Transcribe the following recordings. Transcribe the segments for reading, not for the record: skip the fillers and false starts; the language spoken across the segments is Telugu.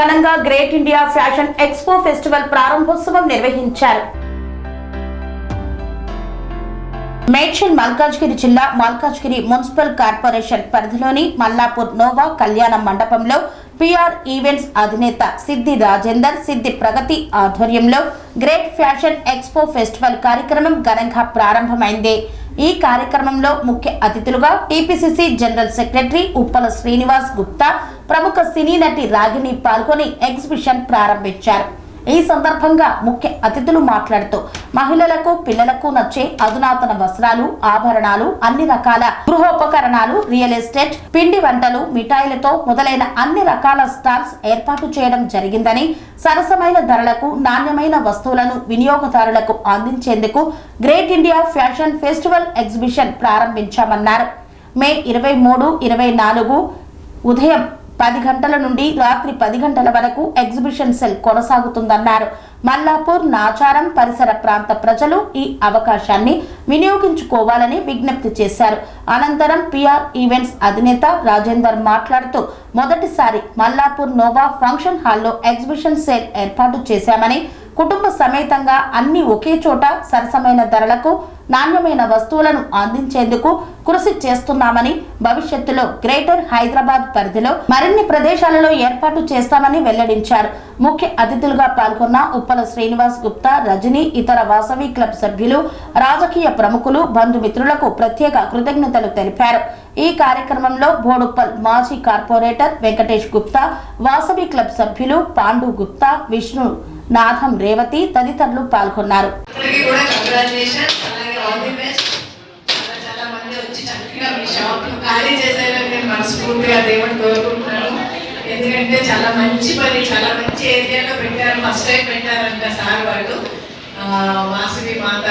ఘనంగా great India fashion expo festival ప్రారంభోత్సవం నిర్వహించారు. మేడ్చల్ మల్కాజ్గిరి జిల్లా మల్కాజ్గిరి మున్సిపల్ కార్పొరేషన్ పరిధిలోని మల్లాపూర్ నోవా కళ్యాణ మండపంలో పిఆర్ ఈవెంట్స్ అధినేత సిద్ధి రాజేందర్, సిద్ధి ప్రగతి ఆధ్వర్యంలో గ్రేట్ ఫ్యాషన్ ఎక్స్పో ఫెస్టివల్ కార్యక్రమం ఘనంగా ప్రారంభమైంది. ఈ కార్యక్రమంలో ముఖ్య అతిథులుగా TPCC general secretary Uppala Srinivas Gupta, ప్రముఖ సినీ నటి రాగిణి పాల్గొని ఎగ్జిబిషన్ ప్రారంభించారు. ఈ సందర్భంగా ముఖ్య అతిథులు మాట్లాడుతూ మహిళలకు, పిల్లలకు నచ్చే అధునాతన వస్త్రాలు, ఆభరణాలు, అన్ని రకాల గృహోపకరణాలు, రియల్ ఎస్టేట్, పిండి వంటలు, మిఠాయిలతో మొదలైన అన్ని రకాల స్టాల్స్ ఏర్పాటు చేయడం జరిగిందని, సరసమైన ధరలకు నాణ్యమైన వస్తువులను వినియోగదారులకు అందించేందుకు great India fashion festival exhibition ప్రారంభించామన్నారు. మే 23, 24 ఉదయం 10 గంటల నుండి రాత్రి 10 గంటల వరకు ఎగ్జిబిషన్ సెల్ కొనసాగుతుందన్నారు. మల్లాపూర్, నాచారం పరిసర ప్రాంత ప్రజలు ఈ అవకాశాన్ని వినియోగించుకోవాలని విజ్ఞప్తి చేశారు. అనంతరం పిఆర్ ఈవెంట్స్ అధినేత రాజేందర్ మాట్లాడుతూ మొదటిసారి మల్లాపూర్ నోవా ఫంక్షన్ హాల్లో ఎగ్జిబిషన్ సెల్ ఏర్పాటు చేశామని, కుటుంబ సమేతంగా అన్ని ఒకే చోట సరసమైన ధరలకు నాణ్యమైన వస్తువులను అందించేందుకు కృషి చేస్తున్నామని, భవిష్యత్తులో గ్రేటర్ హైదరాబాద్ పరిధిలో మరిన్ని ప్రదేశాలలో ఏర్పాటు చేస్తామని వెల్లడించారు. ముఖ్య అతిథులుగా పాల్గొన్న ఉప్పల శ్రీనివాస్ గుప్తా, రజని, ఇతర వాసవి క్లబ్ సభ్యులు, రాజకీయ ప్రముఖులు, బంధుమిత్రులకు ప్రత్యేక కృతజ్ఞతలు తెలిపారు. ఈ కార్యక్రమంలో బోడుప్పల్ మాజీ కార్పొరేటర్ వెంకటేష్ గుప్తా, వాసవి క్లబ్ సభ్యులు పాండు గుప్తా, విష్ణు, నాథం, రేవతి తదితరులు పాల్గొన్నారు. ఎందుకంటే చాలా మంచి పని, చాలా మంచి ఏరియాలో పెట్టారు. ఫస్ట్ టైం పెట్టారంట సార్ వాళ్ళు. వాసవి మాత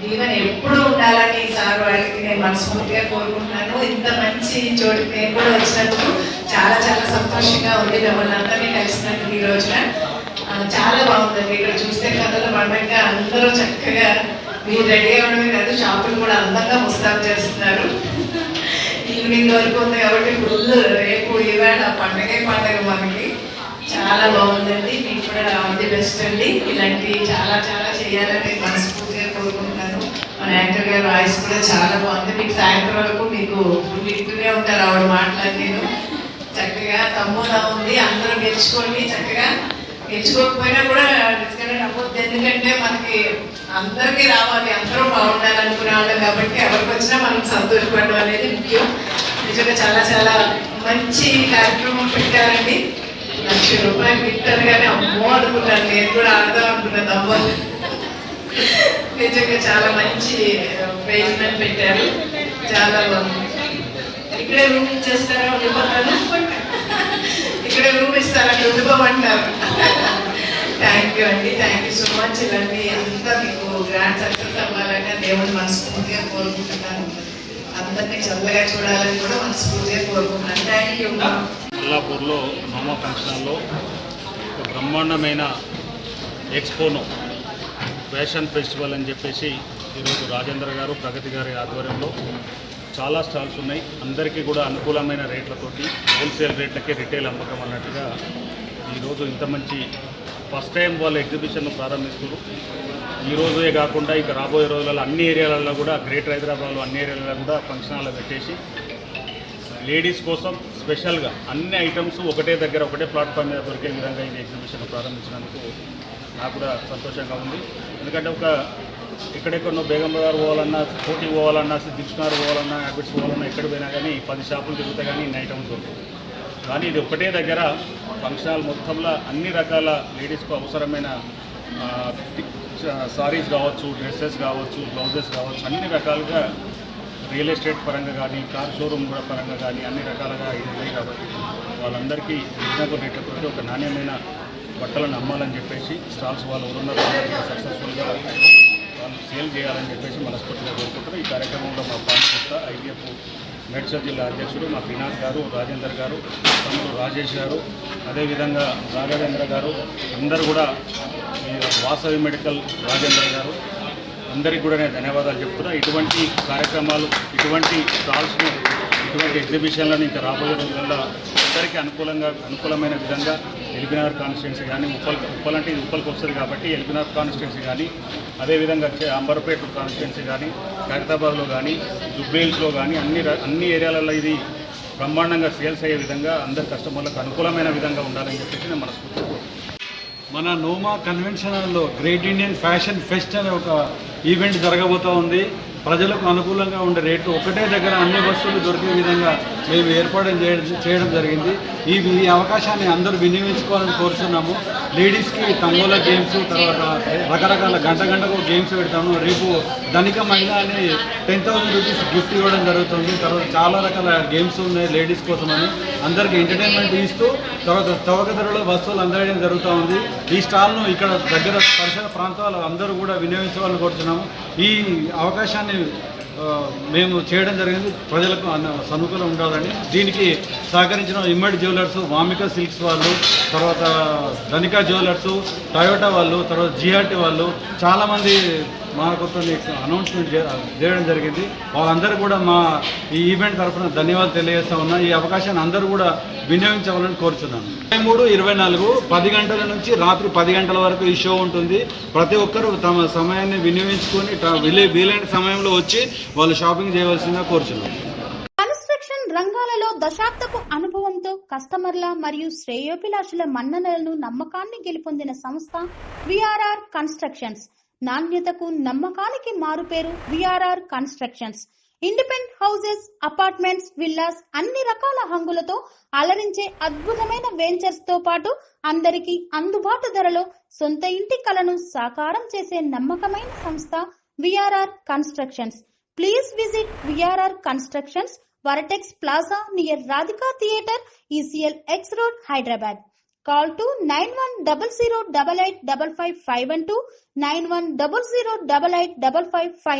ఈవెన్ ఎప్పుడు ఉండాలని సార్ వాళ్ళకి నేను మనస్ఫూర్తిగా కోరుకుంటున్నాను. ఇంత మంచి చోటుకి నేను కూడా వచ్చినందుకు చాలా చాలా సంతోషంగా ఉంది. మిమ్మల్ని అందరినీ కలిసినందుకు ఈ రోజున చాలా బాగుందండి. ఇక్కడ చూస్తే కథలు పండగగా అందరూ చక్కగా మీరు రెడీ అవ్వడమే కాదు, షాపులు కూడా అందంగా ముస్తాబు చేస్తున్నారు. ఈవినింగ్ వరకు ఉంది కాబట్టి ఫుల్ రేపు ఈవేళ పండగే పండగ మనకి చాలా బాగుందండి. మీకు కూడా ఆల్ ది బెస్ట్ అండి. ఇలాంటి చాలా చాలా చేయాలని మనస్ఫూర్తిగా కోరుకుంటున్నాను. మన యాంకర్ గారి వాయిస్ కూడా చాలా బాగుంది. మీకు సాయంత్రం వరకు మీకు ఫుల్ ఇంటూనే ఉంటారు ఆవిడ మాట్లాడి. నేను చక్కగా తమ్ముదా ఉంది, అందరూ గెలుచుకోండి. చక్కగా గెలుచుకోకపోయినా కూడా డిస్కనెక్ట్ అవ్వద్దు. ఎందుకంటే మనకి అందరికీ రావాలి, అందరూ బాగుండాలి అనుకునేవాళ్ళం కాబట్టి ఎవరికి వచ్చినా మనం సంతోషపడడం అనేది ముఖ్యం. నిజంగా చాలా చాలా మంచి కార్యక్రమం పెట్టారండి. ₹1,00,000 పెట్టారు కానీ అమ్మో అనుకున్నాను, నేను కూడా ఆడదాం అనుకున్నాను. అమ్మో నిజంగా చాలా మంచి ప్రైజ్మెంట్ పెట్టారు, చాలా బాగుంది. ఇక్కడే రూమ్ ఇచ్చేస్తారా? ఉండిపోతాను. ఇక్కడే రూమ్ ఇస్తారండి, ఉండిపోమంటారు. థ్యాంక్ యూ అండి, థ్యాంక్ యూ సో మచ్. ఇలాంటి అంతా మీకు గ్రాండ్ సక్సెస్ అవ్వాలని దేవుని మనస్ఫూర్తిగా కోరుకుంటున్నాను. అందరినీ చల్లగా చూడాలని కూడా మనస్ఫూర్తిగా కోరుకుంటున్నాను. Thank you. మల్లాపూర్లో నోమా ఫంక్షన్ హాల్లో ఒక బ్రహ్మాండమైన ఎక్స్పోను ఫ్యాషన్ ఫెస్టివల్ అని చెప్పేసి ఈరోజు రాజేంద్ర గారు, ప్రగతి గారి ఆధ్వర్యంలో చాలా స్టాల్స్ ఉన్నాయి. అందరికీ కూడా అనుకూలమైన రేట్లతోటి, హోల్సేల్ రేట్లకే రిటైల్ అమ్మకం అన్నట్టుగా ఈరోజు ఇంత మంచి ఫస్ట్ టైం వాళ్ళు ఎగ్జిబిషన్ను ప్రారంభిస్తున్నారు. ఈ రోజే కాకుండా ఇక రాబోయే రోజులలో అన్ని ఏరియాలలో కూడా, గ్రేటర్ హైదరాబాద్లో అన్ని ఏరియాలలో కూడా ఫంక్షన్ హాల్లో పెట్టేసి లేడీస్ కోసం స్పెషల్గా అన్ని ఐటమ్స్ ఒకటే దగ్గర, ఒకటే ప్లాట్ఫామ్ మీద దొరికే విధంగా ఈ ఎగ్జిబిషన్ ప్రారంభించినందుకు నాకు కూడా సంతోషంగా ఉంది. ఎందుకంటే ఒక ఎక్కడెక్కడో బేగం బజార్ పోవాలన్నా, కోటి పోవాలన్నా, దిల్సుఖ్నగర్ పోవాలన్నా, హ్యాబిట్స్ పోవాలన్నా, ఎక్కడ పోయినా కానీ 10 షాపులు తిరుగుతా కానీ ఇన్ని ఐటమ్స్ దొరుకుతాయి. కానీ ఇది ఒకటే దగ్గర ఫంక్షన్ హాల్ మొత్తంలో అన్ని రకాల లేడీస్కు అవసరమైన సారీస్ కావచ్చు, డ్రెస్సెస్ కావచ్చు, బ్లౌజెస్ కావచ్చు, అన్ని రకాలుగా రియల్ ఎస్టేట్ పరంగా కానీ, కార్ షోరూమ్ పరంగా కానీ అన్ని రకాలుగా ఇది ఉన్నాయి. కాబట్టి వాళ్ళందరికీ రీజనబుల్ రేట్లతో ఒక నాణ్యమైన బట్టలను అమ్మాలని చెప్పేసి స్టాల్స్ వాళ్ళు ఎవరున్నారు సక్సెస్ఫుల్గా వాళ్ళు సేల్ చేయాలని చెప్పేసి మనస్ఫూర్తిగా కోరుకుంటారు. ఈ కార్యక్రమంలో మా పాల్గొత్త ఐడిఎఫ్ మేడ్చల్ జిల్లా అధ్యక్షుడు మా వినాయక్ గారు, రాజేందర్ గారు, తమ్ముడు రాజేష్ గారు, అదేవిధంగా రాఘవేంద్ర గారు, అందరూ కూడా వాసవి మెడికల్ రాజేంద్ర గారు, అందరికీ కూడా నేను ధన్యవాదాలు చెప్తున్నా. ఇటువంటి కార్యక్రమాలు, ఇటువంటి స్టాల్స్ను ఇటువంటి ఎగ్జిబిషన్లను ఇంకా రాబోయే రోజుల్లో అందరికీ అనుకూలమైన విధంగా ఎల్బీనగర్ కాన్స్టిట్యున్సీ కానీ ఉప్పల్ అంటే ఇది ఉప్పల్కి వస్తుంది కాబట్టి ఎల్బీనగర్ కాన్స్టిట్యున్సీ కానీ అదేవిధంగా అంబర్పేట కాన్స్టిట్యున్సీ కానీ ఖైరతాబాద్లో కానీ జుబ్లీహిల్స్లో కానీ అన్ని ఏరియాలలో ఇది బ్రహ్మాండంగా సేల్స్ అయ్యే విధంగా అందరి కస్టమర్లకు అనుకూలమైన విధంగా ఉండాలని చెప్పేసి నేను మనస్ఫూర్తిగా మన నోమా కన్వెన్షన్ హాల్లో గ్రేట్ ఇండియన్ ఫ్యాషన్ ఫెస్ట్ అనే ఒక ఈవెంట్ జరగబోతూ ఉంది. ప్రజలకు అనుకూలంగా ఉండే రేటు ఒకటే దగ్గర అన్ని వస్తువులు దొరికే విధంగా మేము ఏర్పాటు చేయడం జరిగింది. ఈ అవకాశాన్ని అందరూ వినియోగించుకోవాలని కోరుతున్నాము. లేడీస్కి తంగోలా గేమ్స్, తర్వాత రకరకాల గంటకు గేమ్స్ పెడతాము. రేపు ధనిక మహిళ అని 10,000 రూపీస్ గిఫ్ట్ ఇవ్వడం జరుగుతుంది. తర్వాత చాలా రకాల గేమ్స్ ఉన్నాయి లేడీస్ కోసమని, అందరికీ ఎంటర్టైన్మెంట్ ఇస్తూ తర్వాత చౌక ధరలో వస్తువులు అందజేయడం జరుగుతూ ఉంది. ఈ స్టాల్ను ఇక్కడ దగ్గర పరిసర ప్రాంతాలు అందరూ కూడా వినియోగించాలని కోరుతున్నాము. ఈ అవకాశాన్ని మేము చేయడం జరిగింది ప్రజలకు అనుకూలం ఉండాలని. దీనికి సహకరించిన ఇమ్మడి జ్యువెలర్స్, వామిక సిల్క్స్ వాళ్ళు, తర్వాత ధనికా జ్యువెలర్స్, టయోటా వాళ్ళు, తర్వాత జిఆర్టీ వాళ్ళు చాలామంది మాకు అనౌన్స్మెంట్ చేయడం జరిగింది. వాళ్ళందరూ కూడా మా ఈ ఈవెంట్ తరఫున ధన్యవాదాలు తెలియజేస్తా ఉన్నా. ఈ అవకాశాన్ని అందరూ కూడా వినియోగించవాలని కోరుచున్నాను. 23-24 10 గంటల నుంచి రాత్రి 10 గంటల వరకు ఈ షో ఉంటుంది. ప్రతి ఒక్కరూ తమ సమయాన్ని వినియోగించుకొని వీలైన సమయంలో వచ్చి వాళ్ళు షాపింగ్ చేయవలసిందిగా కోరుచున్నాను. కన్స్ట్రక్షన్ రంగాలలో దశాబ్దపు అనుభవంతో కస్టమర్ల మరియు శ్రేయోభిలాషుల మన్ననలను నమ్మకాన్ని గెలుపొందిన సంస్థ విఆర్ఆర్ కన్స్ట్రక్షన్స్. నాణ్యతకు నమ్మకానికి మారుపేరు VRR constructions. Independent houses, apartments, villas అన్ని రకాల హంగులతో అలరించే అద్భుతమైన వెంచర్స్ తో పాటు అందరికీ అందుబాటు ధరలో సొంత ఇంటి కలను సాకారం చేసే నమ్మకమైన సంస్థ VRR constructions. Please visit VRR constructions, వరటెక్స్ plaza near Radhika theatre, ECL X Road, Hyderabad. Call to 910088555512, 9100885559.